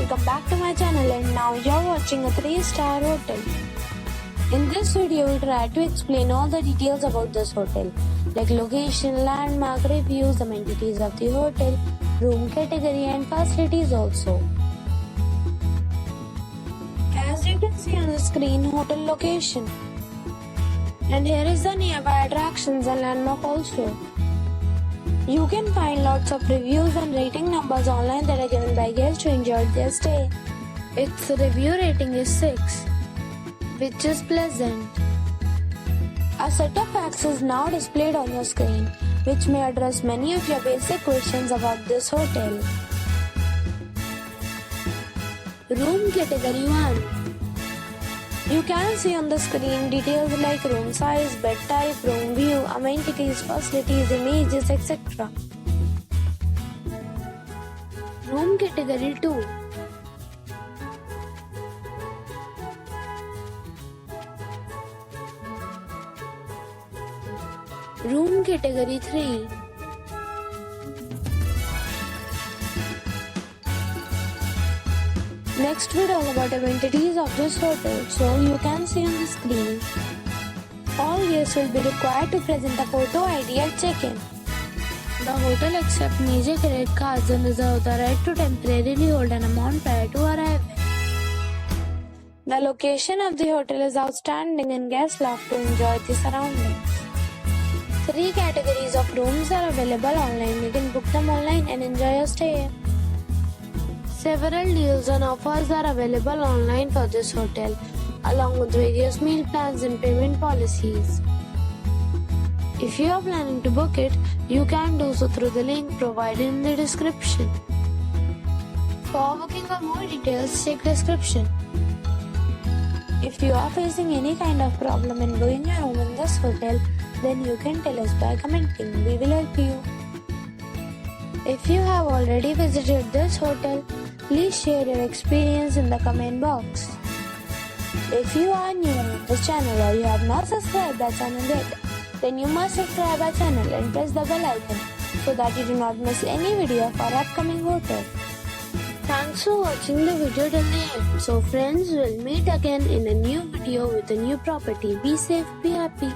welcome back to my channel, and now you're watching a 3-star hotel. In this video, we try to explain all the details about this hotel, like location, landmark, reviews, amenities of the hotel, room category and facilities also. As you can see on the screen, hotel location. And here is the nearby attractions and landmark also. You can find lots of reviews and rating numbers online that are given by guests who enjoyed their stay. Its review rating is 6, which is pleasant. A set of facts is now displayed on your screen, which may address many of your basic questions about this hotel. Room category 1. You can see on the screen details like room size, bed type, room view, amenities, facilities, images, etc. Room category 2. Room category 3. Next we talk about amenities of this hotel. So you can see on the screen. All guests will be required to present a photo ID at check-in. The hotel accepts major credit cards and reserves the right to temporarily hold an amount prior to arrival. The location of the hotel is outstanding and guests love to enjoy the surroundings. 3 categories of rooms are available online. You can book them online and enjoy your stay. Several deals and offers are available online for this hotel, along with various meal plans and payment policies. If you are planning to book it, you can do so through the link provided in the description. For booking or more details, check description. If you are facing any kind of problem in booking a room in this hotel, then you can tell us by commenting. We will help you. If you have already visited this hotel, please share your experience in the comment box. If you are new on this channel or you have not subscribed our channel yet, then you must subscribe our channel and press the bell icon so that you do not miss any video of our upcoming hotel. Thanks for watching the video till the end. So friends, we'll meet again in a new video with a new property. Be safe, be happy.